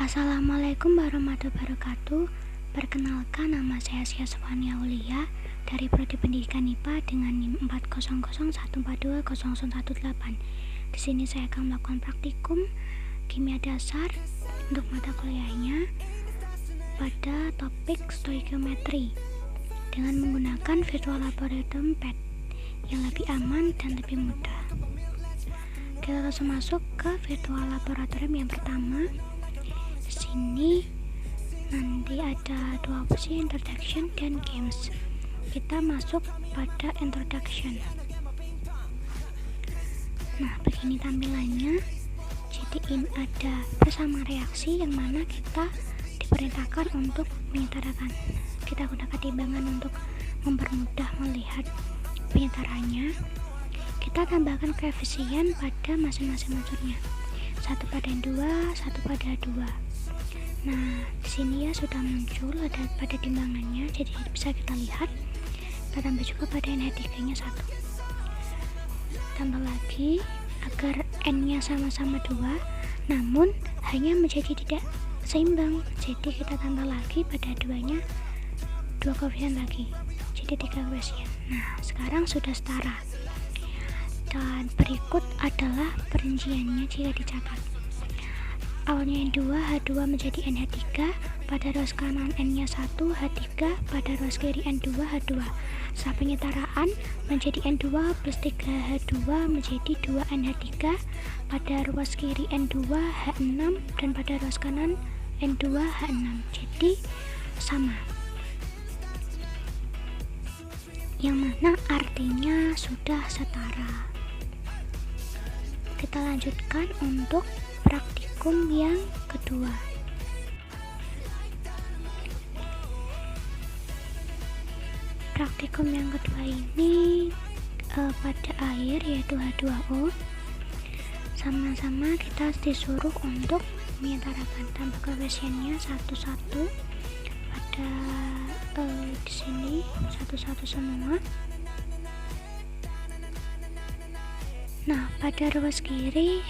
Assalamualaikum warahmatullahi wabarakatuh. Perkenalkan, nama saya Syazwani Aulia dari Prodi Pendidikan IPA dengan NIM 400142018. Di sini saya akan melakukan praktikum kimia dasar untuk mata kuliahnya pada topik stoikiometri dengan menggunakan virtual laboratorium PET yang lebih aman dan lebih mudah. Kita langsung masuk ke virtual laboratorium yang pertama. Di sini nanti ada dua opsi, introduction dan games. Kita masuk pada introduction. Nah, begini tampilannya. Jadi ini ada bersama reaksi yang mana kita diperintahkan untuk menyetarakan. Kita gunakan timbangan untuk mempermudah melihat penyetarannya. Kita tambahkan koefisien pada masing-masing unsurnya. 1/2, 1/2. Nah, di sini ya sudah muncul ada pada timbangannya, jadi bisa kita lihat. Kita tambah juga pada NH3-nya 1. Tambah lagi agar N-nya sama-sama 2, namun hanya menjadi tidak seimbang. Jadi kita tambah lagi pada 2-nya 2 koefisien lagi. Jadi 3 koefisien. Nah, sekarang sudah setara. Dan berikut adalah perinciannya jika dicatat. Awalnya N2, H2 menjadi NH3, pada ruas kanan N-nya 1, H3, pada ruas kiri N2, H2. Saat penyetaraan menjadi N2 plus 3H2 menjadi 2NH3, pada ruas kiri N2, H6, dan pada ruas kanan N2, H6. Jadi sama. Yang mana artinya sudah setara. Kita lanjutkan untuk praktikum yang kedua. Praktikum yang kedua ini pada air, yaitu H2O. Sama-sama kita disuruh untuk menyetarakan. Tambah koefisiennya 1/1 pada di sini 1/1 semua. Nah, pada ruas kiri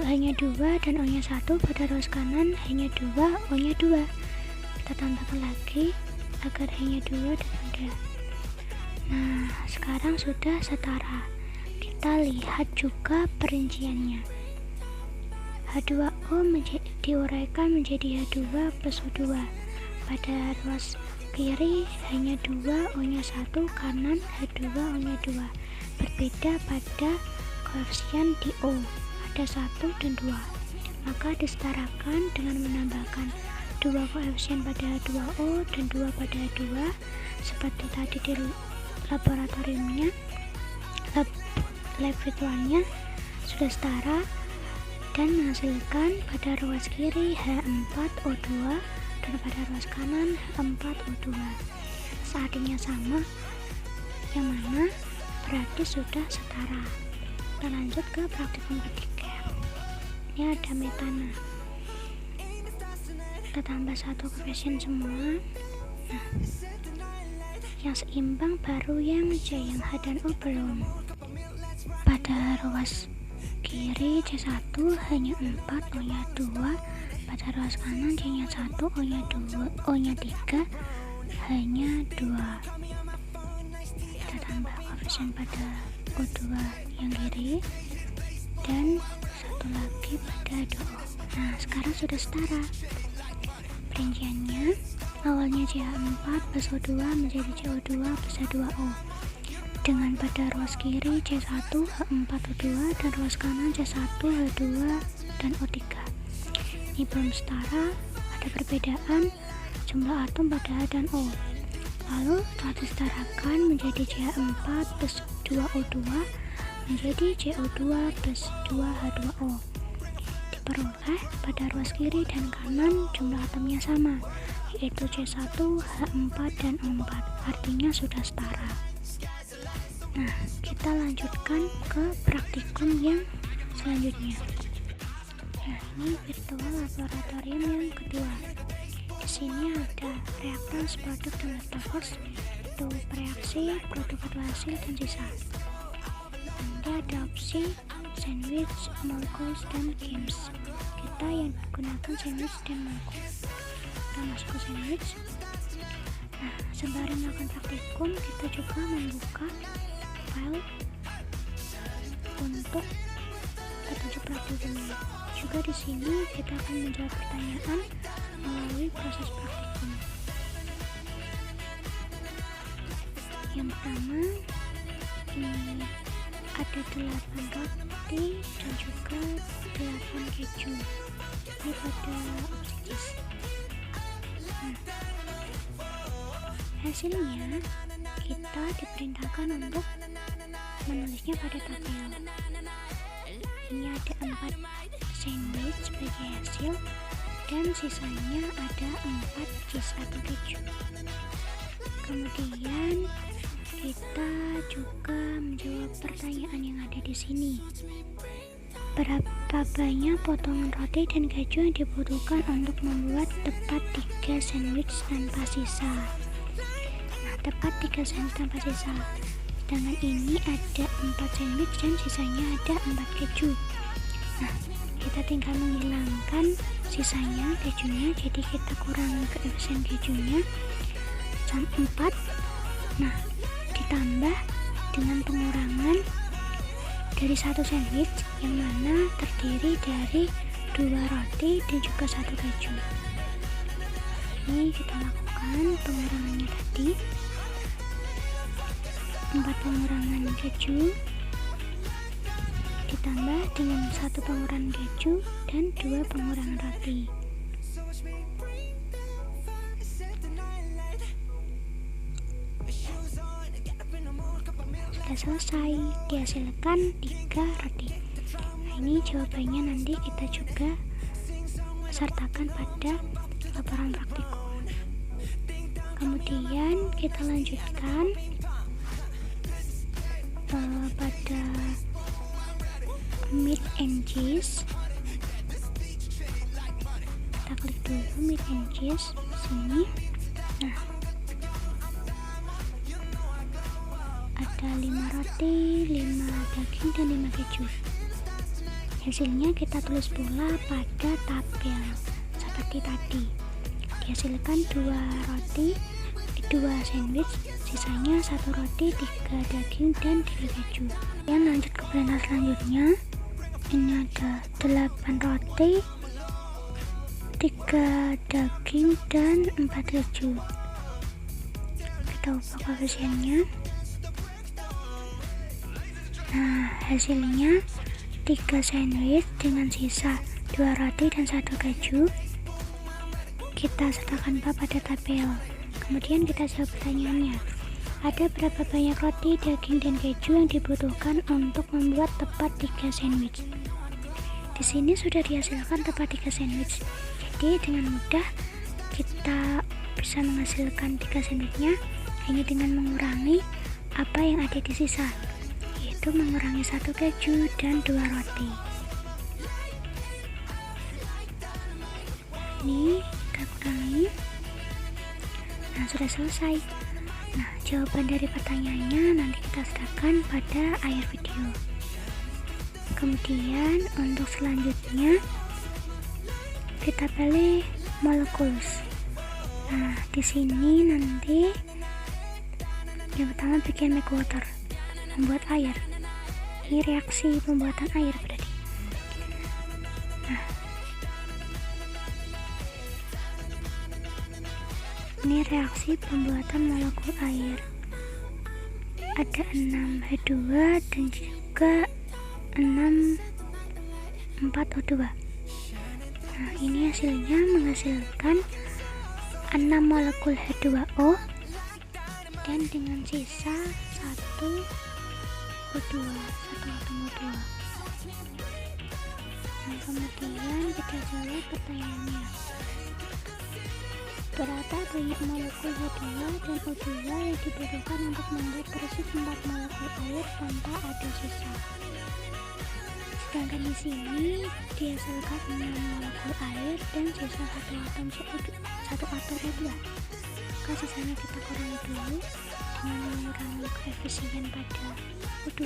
hanya 2 dan O-nya 1, pada ruas kanan hanya 2, O-nya 2. Kita tambahkan lagi agar hanya 2 dan 3. Nah, sekarang sudah setara. Kita lihat juga perinciannya. H2O diuraikan menjadi H2 plus O2. Pada ruas kiri hanya 2, O-nya 1, kanan H2, O-nya 2. Berbeda pada koefisien di O, ada 1 dan 2. Maka disetarakan dengan menambahkan 2 koefisien pada H2O dan 2 pada H2 seperti tadi di laboratoriumnya, lab virtualnya sudah setara dan menghasilkan pada ruas kiri H4O2 dan pada ruas kanan H4O2. Saatnya sama, yang mana berarti sudah setara. Kita lanjut ke praktikum ketiga. Ini ada metana. Kita tambah 1 koefisien semua. Nah, yang seimbang baru yang C, yang H dan O belum. Pada ruas kiri C1 hanya 4, O-nya 2. Pada ruas kanan C-nya 1, O-nya 2, O-nya 3, hanya 2. Kita tambah koefisien pada O2 yang kiri dan 1 lagi pada H2O. Nah, sekarang sudah setara. Perinciannya awalnya CH4 plus O2 menjadi CO2 plus H2O, dengan pada ruas kiri C1 H4O2 dan ruas kanan C1 H2 dan O3. Ini belum setara, ada perbedaan jumlah atom pada H dan O. Lalu telah disetarakan menjadi CH4 plus 2O2 menjadi CO2 plus 2H2O. Diperoleh pada ruas kiri dan kanan jumlah atomnya sama, yaitu C1, H4, dan O4. Artinya sudah setara. Nah, kita lanjutkan ke praktikum yang selanjutnya. Nah, ini virtual laboratorium yang kedua. Di sini ada reaktans, produk, dan leftovers, itu reaksi, produk atau hasil, dan sisa. Nanti ada opsi sandwich, molecules, dan games. Kita kita yang gunakan sandwich dan mangkuk. Kita masuk ke sandwich. Nah, sembari melakukan praktikum, kita juga membuka file untuk petunjuk praktikumnya. Juga di sini kita akan menjawab pertanyaan melalui proses praktikum. Yang pertama, ini ada 8 roti dan juga 8 keju. Ini pada opsi cheese. Nah, hasilnya kita diperintahkan untuk menulisnya pada tabel. Ini ada 4 sandwich sebagai hasil dan sisanya ada 4 cheese atau keju. Kemudian kita juga menjawab pertanyaan yang ada di sini. Berapa banyak potongan roti dan keju yang dibutuhkan untuk membuat tepat 3 sandwich tanpa sisa? Nah, tepat 3 sandwich tanpa sisa. Sedangkan ini ada 4 sandwich dan sisanya ada 4 keju. Nah, kita tinggal menghilangkan sisanya kejunya, jadi kita kurangi koefisien kejunya 4. Nah, ditambah dengan pengurangan dari 1 sandwich yang mana terdiri dari 2 roti dan juga 1 keju. Ini kita lakukan pengurangannya tadi. 4 pengurangan keju ditambah dengan 1 pengurangan keju dan 2 pengurangan roti. Sudah selesai, dihasilkan 3 roti. Nah, ini jawabannya nanti kita juga sertakan pada laporan praktikum. Kemudian kita lanjutkan pada meat and cheese. Kita klik dulu meat and cheese sini. Nah, ada 5 roti, 5 daging dan 5 keju. Hasilnya kita tulis pula pada tabel seperti tadi. Dihasilkan 2 roti, 2 sandwich, sisanya 1 roti, 3 daging dan 3 keju. Dan lanjut ke perintah selanjutnya. Ini ada 8 roti, 3 daging dan 4 keju. Kita ubah koefisiennya. Nah, hasilnya 3 sandwich dengan sisa 2 roti dan 1 keju. Kita sertakan pada tabel. Kemudian kita jawab pertanyaannya. Ada berapa banyak roti, daging, dan keju yang dibutuhkan untuk membuat tepat 3 sandwich? Di sini sudah dihasilkan tepat 3 sandwich. Jadi dengan mudah kita bisa menghasilkan 3 sandwichnya hanya dengan mengurangi apa yang ada di sisa, yaitu mengurangi 1 keju dan 2 roti. Ini kita kurangi. Nah, sudah selesai. Nah, jawaban dari pertanyaannya nanti kita sertakan pada akhir video. Kemudian untuk selanjutnya kita pilih molecules. Nah, di sini nanti yang pertama bikin make water, membuat air. Ini reaksi pembuatan air berarti. Nah, ini reaksi pembuatan molekul air. Ada 6 H2 dan juga 6 4O2. Nah, ini hasilnya menghasilkan 6 molekul H2O dan dengan sisa 1 O2, 1 atom O2. Nah, kemudian kita jawab pertanyaannya. Berapa banyak molekul H2 dan O2 yang dibutuhkan untuk membuat persis 4 molekul air tanpa ada sisa? Sedangkan di sini dihasilkan 6 molekul air dan sisa 1 atom O2. Maka sisanya kita kurangi dulu dengan mengurangi koefisien pada O2.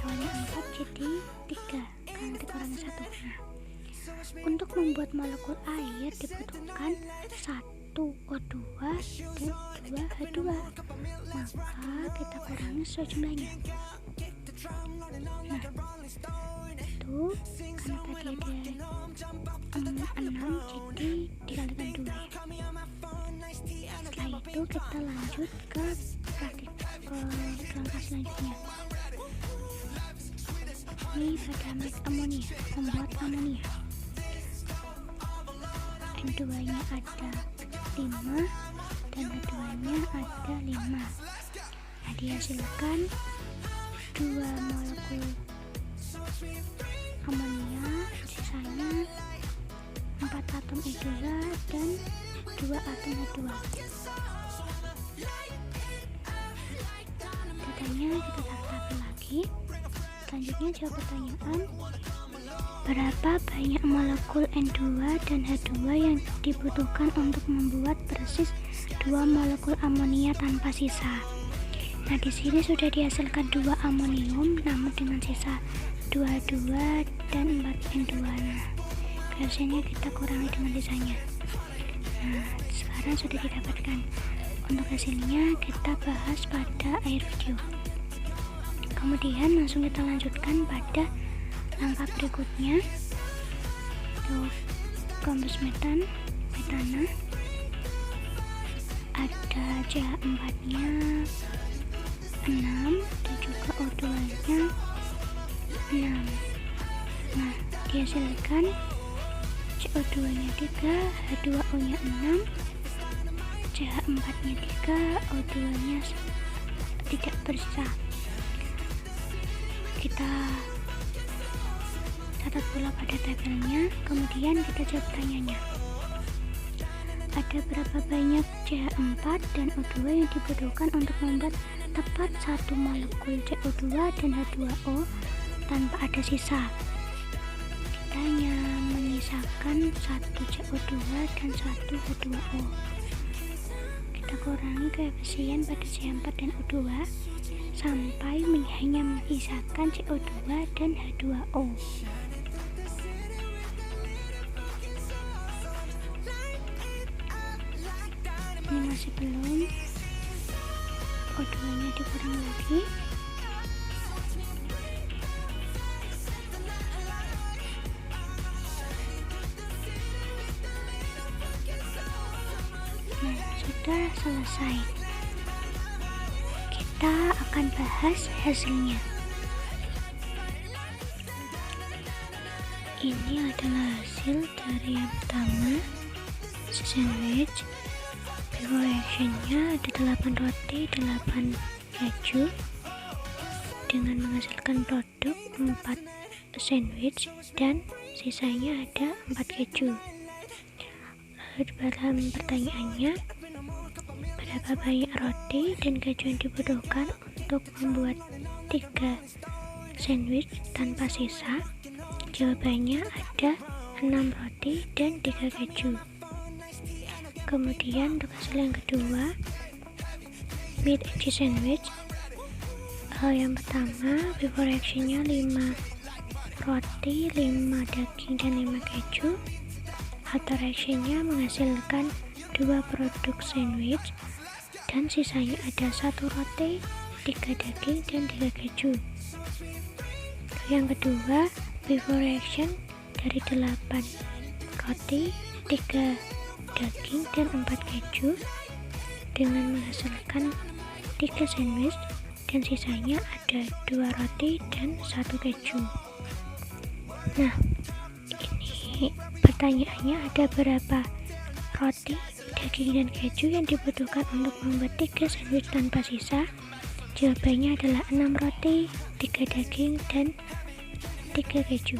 Awalnya 4 jadi 3, nanti kurangi 1. Nah, Untuk membuat molekul air dibutuhkan 1 O2 dan 2 H2. Maka kita kurangi sesuai jumlahnya. Nah, itu karena tadi ada 6, jadi dikalikan 2 ya. Setelah itu kita lanjut ke langkah selanjutnya. Ini pada make amonia, membuat amonia. N2 nya ada 5 dan H2 nya ada 5. Nah, dihasilkan 2 molekul amonia, sisanya 4 atom O2 dan 2 atom H2. Datanya kita tarik lagi. Selanjutnya jawab pertanyaan, berapa banyak molekul N2 dan H2 yang dibutuhkan untuk membuat persis 2 molekul amonia tanpa sisa. Nah, di sini sudah dihasilkan 2 amonium namun dengan sisa 2 H2 dan 4 N2. Nah, biasanya kita kurangi dengan sisanya. Nah, sekarang sudah didapatkan. Untuk hasilnya kita bahas pada akhir video. Kemudian langsung kita lanjutkan pada langkah berikutnya. Untuk kompos metana ada CH4 nya 6 dan juga O2 nya 6. Nah, dihasilkan CO2 nya 3, H2O nya 6, CH4 nya 3, O2 nya tidak bersisa. Kita catat pula pada tabelnya, kemudian kita jawab pertanyaannya. Ada berapa banyak CH4 dan O2 yang dibutuhkan untuk membuat tepat 1 molekul CO2 dan H2O tanpa ada sisa? Kita hanya menyisakan 1 CO2 dan 1 H2O. Kita kurangi koefisien pada CH4 dan O2 sampai hanya menyisakan CO2 dan H2O. Ini masih belum, O2 nya dikurang lagi. Nah, sudah selesai. Kita akan bahas hasilnya. Ini adalah hasil dari yang pertama, sandwich. Before reaction-nya ada 8 roti, 8 keju dengan menghasilkan produk 4 sandwich dan sisanya ada 4 keju. Lalu dalam pertanyaannya, berapa banyak roti dan keju yang dibutuhkan untuk membuat 3 sandwich tanpa sisa? Jawabannya ada 6 roti dan 3 keju. Kemudian untuk hasil yang kedua, meat and cheese sandwich. Yang pertama, before reaction-nya 5 roti, 5 daging dan 5 keju. After reaction-nya menghasilkan 2 produk sandwich dan sisanya ada 1 roti, 3 daging dan 3 keju. Yang kedua, before reaction dari 8 roti, 3 daging dan 4 keju dengan menghasilkan 3 sandwich dan sisanya ada 2 roti dan 1 keju. Nah, ini pertanyaannya, ada berapa roti, daging dan keju yang dibutuhkan untuk membuat 3 sandwich tanpa sisa? Jawabannya adalah 6 roti, 3 daging dan 3 keju.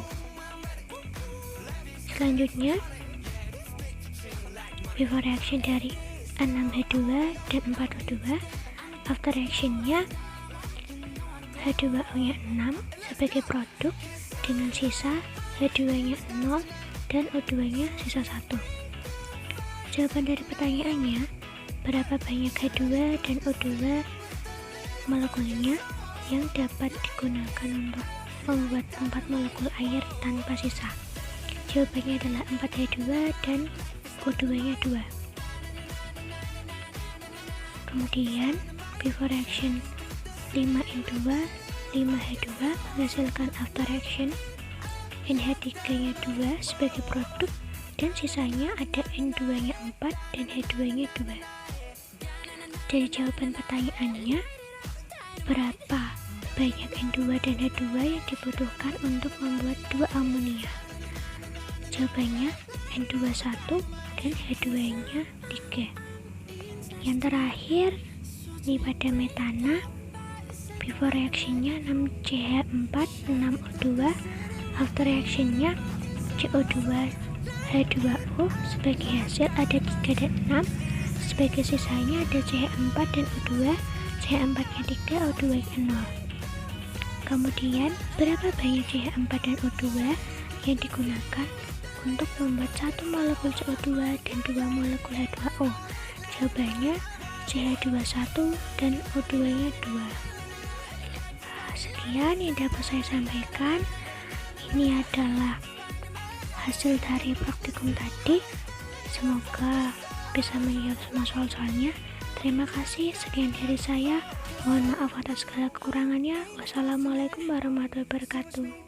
Selanjutnya, before reaction dari 6H2 dan 4O2, after reaction-nya H2O nya 6 sebagai produk dengan sisa H2 nya 0 dan O2 nya sisa 1. Jawaban dari pertanyaannya, berapa banyak H2 dan O2 molekulnya yang dapat digunakan untuk membuat 4 molekul air tanpa sisa? Jawabannya adalah 4H2 dan O2 nya 2. Kemudian before reaction 5N2 5H2 menghasilkan after reaction NH3 nya 2 sebagai produk, dan sisanya ada N2 nya 4 dan H2 nya 2. Dari jawaban pertanyaannya, berapa banyak N2 dan H2 yang dibutuhkan untuk membuat 2 amonia? Jawabannya N2 1 dan H2 nya 3. Yang terakhir, ini pada metana, before reaction-nya 6CH4 6O2, after reaction-nya CO2 H2O, sebagai hasil ada 3 dan 6, sebagai sisanya ada CH4 dan O2, CH4 nya 3, O2 nya 0. Kemudian berapa banyak CH4 dan O2 yang digunakan untuk membuat 1 molekul CO2 dan 2 molekul H2O? Jawabannya CH21 dan O2 nya 2. Sekian yang dapat saya sampaikan. Ini adalah hasil dari praktikum tadi. Semoga bisa menjawab semua soal-soalnya. Terima kasih, sekian dari saya. Mohon maaf atas segala kekurangannya. Wassalamualaikum warahmatullahi wabarakatuh.